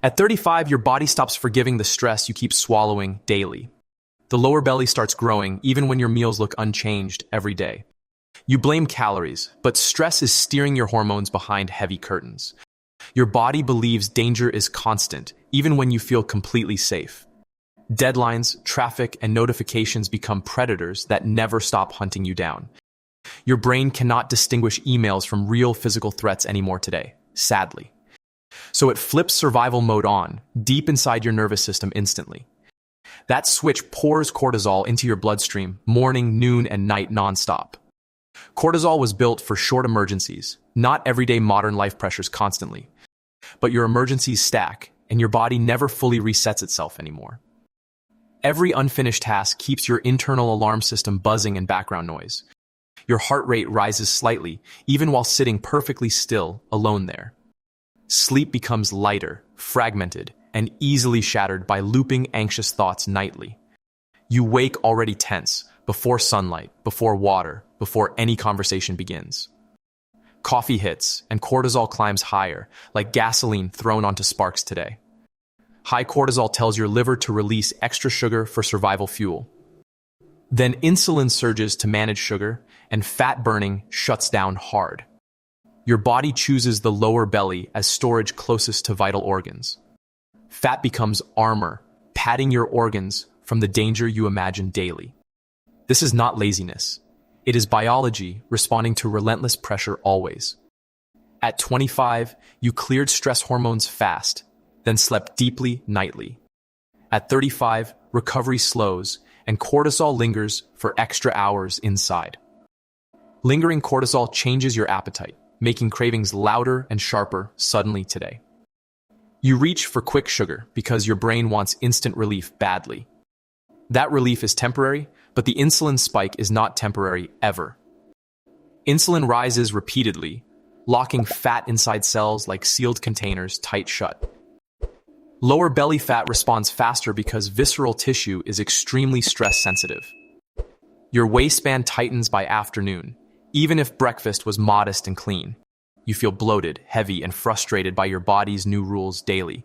At 35, your body stops forgiving the stress you keep swallowing daily. The lower belly starts growing even when your meals look unchanged every day. You blame calories, but stress is steering your hormones behind heavy curtains. Your body believes danger is constant, even when you feel completely safe. Deadlines, traffic, and notifications become predators that never stop hunting you down. Your brain cannot distinguish emails from real physical threats anymore today, sadly. So it flips survival mode on, deep inside your nervous system instantly. That switch pours cortisol into your bloodstream, morning, noon, and night nonstop. Cortisol was built for short emergencies, not everyday modern life pressures constantly. But your emergencies stack, and your body never fully resets itself anymore. Every unfinished task keeps your internal alarm system buzzing in background noise. Your heart rate rises slightly, even while sitting perfectly still, alone there. Sleep becomes lighter, fragmented, and easily shattered by looping anxious thoughts nightly. You wake already tense, before sunlight, before water, before any conversation begins. Coffee hits, and cortisol climbs higher, like gasoline thrown onto sparks today. High cortisol tells your liver to release extra sugar for survival fuel. Then insulin surges to manage sugar, and fat burning shuts down hard. Your body chooses the lower belly as storage closest to vital organs. Fat becomes armor, padding your organs from the danger you imagine daily. This is not laziness. It is biology responding to relentless pressure always. At 25, you cleared stress hormones fast, then slept deeply nightly. At 35, recovery slows, and cortisol lingers for extra hours inside. Lingering cortisol changes your appetite, making cravings louder and sharper suddenly today. You reach for quick sugar because your brain wants instant relief badly. That relief is temporary, but the insulin spike is not temporary ever. Insulin rises repeatedly, locking fat inside cells like sealed containers tight shut. Lower belly fat responds faster because visceral tissue is extremely stress-sensitive. Your waistband tightens by afternoon, even if breakfast was modest and clean. You feel bloated, heavy, and frustrated by your body's new rules daily.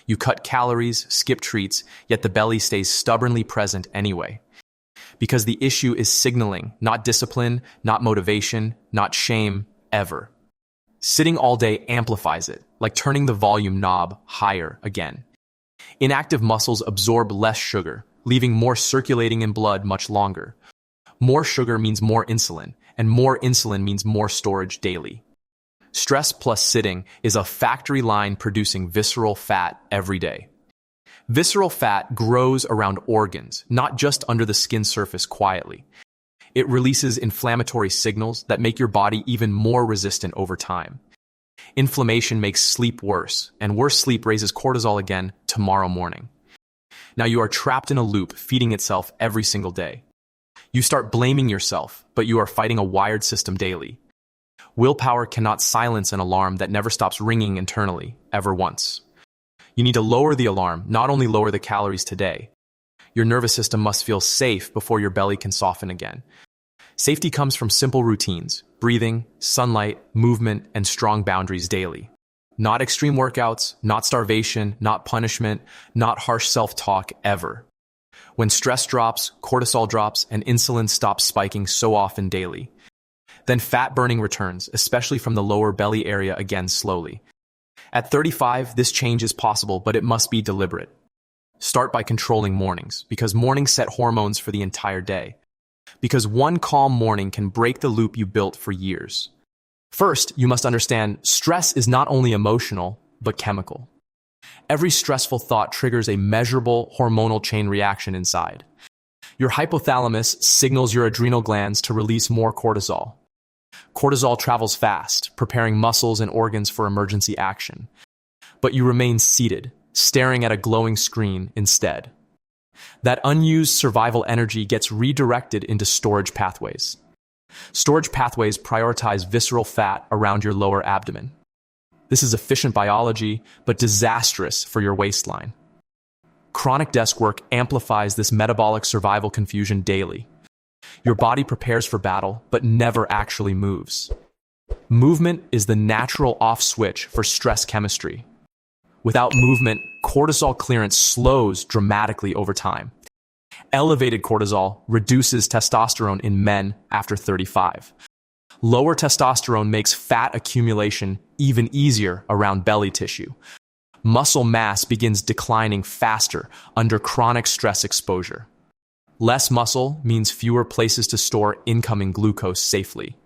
You cut calories, skip treats, yet the belly stays stubbornly present anyway. Because the issue is signaling, not discipline, not motivation, not shame, ever. Sitting all day amplifies it, like turning the volume knob higher again. Inactive muscles absorb less sugar, leaving more circulating in blood much longer. More sugar means more insulin, and more insulin means more storage daily. Stress plus sitting is a factory line producing visceral fat every day. Visceral fat grows around organs, not just under the skin surface quietly. It releases inflammatory signals that make your body even more resistant over time. Inflammation makes sleep worse, and worse sleep raises cortisol again tomorrow morning. Now you are trapped in a loop feeding itself every single day. You start blaming yourself, but you are fighting a wired system daily. Willpower cannot silence an alarm that never stops ringing internally, ever once. You need to lower the alarm, not only lower the calories today. Your nervous system must feel safe before your belly can soften again. Safety comes from simple routines, breathing, sunlight, movement, and strong boundaries daily. Not extreme workouts, not starvation, not punishment, not harsh self-talk ever. When stress drops, cortisol drops, and insulin stops spiking so often daily. Then fat burning returns, especially from the lower belly area again slowly. At 35, this change is possible, but it must be deliberate. Start by controlling mornings, because mornings set hormones for the entire day. Because one calm morning can break the loop you built for years. First, you must understand stress is not only emotional, but chemical. Every stressful thought triggers a measurable hormonal chain reaction inside. Your hypothalamus signals your adrenal glands to release more cortisol. Cortisol travels fast, preparing muscles and organs for emergency action. But you remain seated, staring at a glowing screen instead. That unused survival energy gets redirected into storage pathways. Storage pathways prioritize visceral fat around your lower abdomen. This is efficient biology, but disastrous for your waistline. Chronic desk work amplifies this metabolic survival confusion daily. Your body prepares for battle, but never actually moves. Movement is the natural off switch for stress chemistry. Without movement, cortisol clearance slows dramatically over time. Elevated cortisol reduces testosterone in men after 35. Lower testosterone makes fat accumulation even easier around belly tissue. Muscle mass begins declining faster under chronic stress exposure. Less muscle means fewer places to store incoming glucose safely.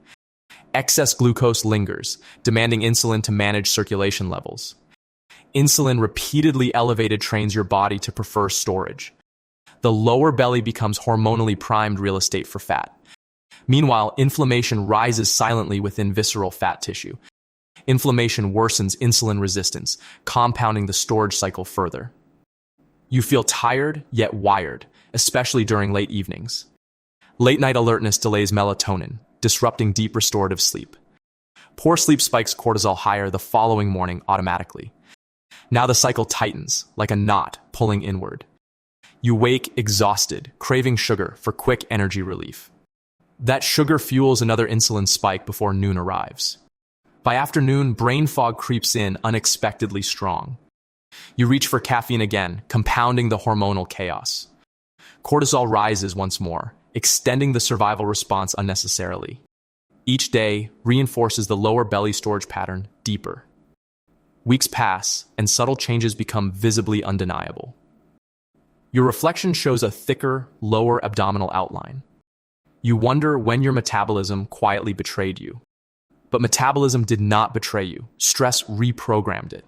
Excess glucose lingers, demanding insulin to manage circulation levels. Insulin repeatedly elevated trains your body to prefer storage. The lower belly becomes hormonally primed real estate for fat. Meanwhile, inflammation rises silently within visceral fat tissue. Inflammation worsens insulin resistance, compounding the storage cycle further. You feel tired, yet wired, especially during late evenings. Late-night alertness delays melatonin, disrupting deep restorative sleep. Poor sleep spikes cortisol higher the following morning automatically. Now the cycle tightens, like a knot pulling inward. You wake exhausted, craving sugar for quick energy relief. That sugar fuels another insulin spike before noon arrives. By afternoon, brain fog creeps in unexpectedly strong. You reach for caffeine again, compounding the hormonal chaos. Cortisol rises once more, extending the survival response unnecessarily. Each day reinforces the lower belly storage pattern deeper. Weeks pass, and subtle changes become visibly undeniable. Your reflection shows a thicker, lower abdominal outline. You wonder when your metabolism quietly betrayed you. But metabolism did not betray you. Stress reprogrammed it.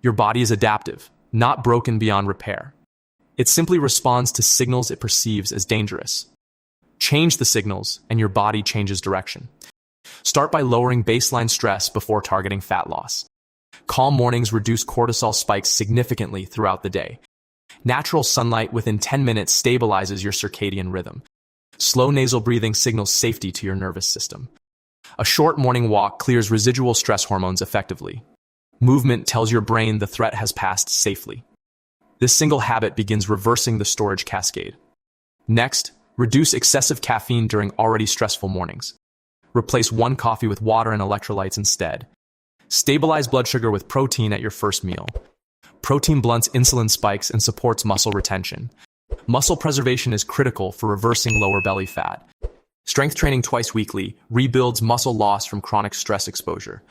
Your body is adaptive, not broken beyond repair. It simply responds to signals it perceives as dangerous. Change the signals, and your body changes direction. Start by lowering baseline stress before targeting fat loss. Calm mornings reduce cortisol spikes significantly throughout the day. Natural sunlight within 10 minutes stabilizes your circadian rhythm. Slow nasal breathing signals safety to your nervous system. A short morning walk clears residual stress hormones effectively. Movement tells your brain the threat has passed safely. This single habit begins reversing the storage cascade. Next, reduce excessive caffeine during already stressful mornings. Replace one coffee with water and electrolytes instead. Stabilize blood sugar with protein at your first meal. Protein blunts insulin spikes and supports muscle retention. Muscle preservation is critical for reversing lower belly fat. Strength training twice weekly rebuilds muscle loss from chronic stress exposure.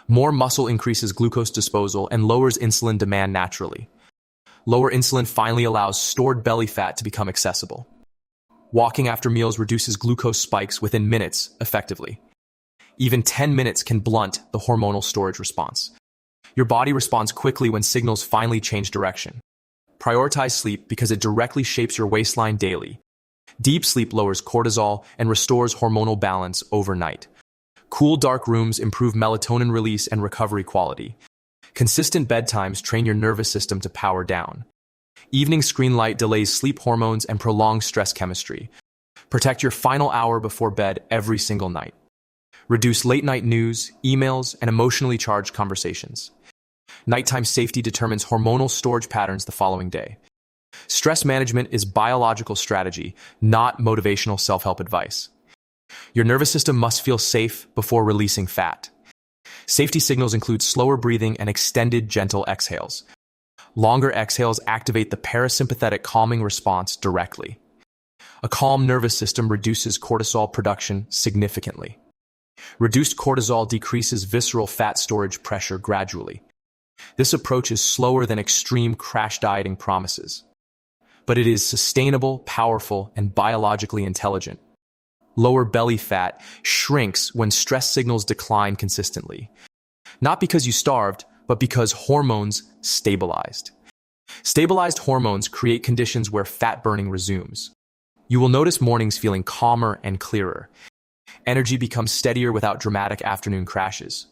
More muscle increases glucose disposal and lowers insulin demand naturally. Lower insulin finally allows stored belly fat to become accessible. Walking after meals reduces glucose spikes within minutes effectively. Even 10 minutes can blunt the hormonal storage response. Your body responds quickly when signals finally change direction. Prioritize sleep because it directly shapes your waistline daily. Deep sleep lowers cortisol and restores hormonal balance overnight. Cool, dark rooms improve melatonin release and recovery quality. Consistent bedtimes train your nervous system to power down. Evening screen light delays sleep hormones and prolongs stress chemistry. Protect your final hour before bed every single night. Reduce late-night news, emails, and emotionally charged conversations. Nighttime safety determines hormonal storage patterns the following day. Stress management is biological strategy, not motivational self-help advice. Your nervous system must feel safe before releasing fat. Safety signals include slower breathing and extended, gentle exhales. Longer exhales activate the parasympathetic calming response directly. A calm nervous system reduces cortisol production significantly. Reduced cortisol decreases visceral fat storage pressure gradually. This approach is slower than extreme crash dieting promises. But it is sustainable, powerful, and biologically intelligent. Lower belly fat shrinks when stress signals decline consistently. Not because you starved, but because hormones stabilized. Stabilized hormones create conditions where fat burning resumes. You will notice mornings feeling calmer and clearer. Energy becomes steadier without dramatic afternoon crashes.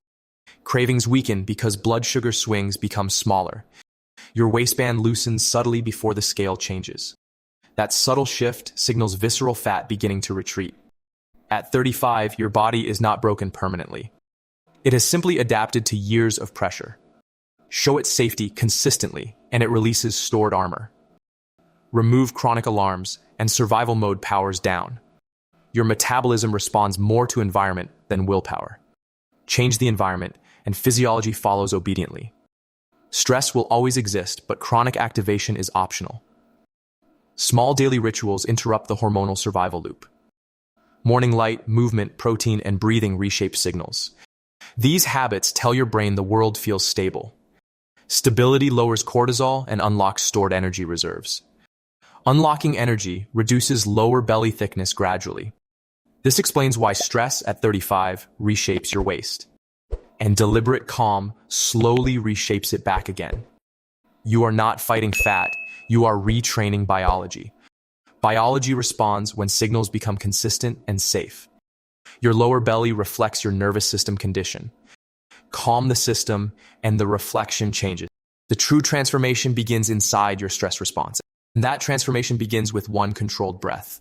Cravings weaken because blood sugar swings become smaller. Your waistband loosens subtly before the scale changes. That subtle shift signals visceral fat beginning to retreat. At 35, your body is not broken permanently. It has simply adapted to years of pressure. Show it safety consistently, and it releases stored armor. Remove chronic alarms, and survival mode powers down. Your metabolism responds more to environment than willpower. Change the environment, and physiology follows obediently. Stress will always exist, but chronic activation is optional. Small daily rituals interrupt the hormonal survival loop. Morning light, movement, protein, and breathing reshape signals. These habits tell your brain the world feels stable. Stability lowers cortisol and unlocks stored energy reserves. Unlocking energy reduces lower belly thickness gradually. This explains why stress at 35 reshapes your waist, and deliberate calm slowly reshapes it back again. You are not fighting fat, you are retraining biology. Biology responds when signals become consistent and safe. Your lower belly reflects your nervous system condition. Calm the system, and the reflection changes. The true transformation begins inside your stress response. And that transformation begins with one controlled breath.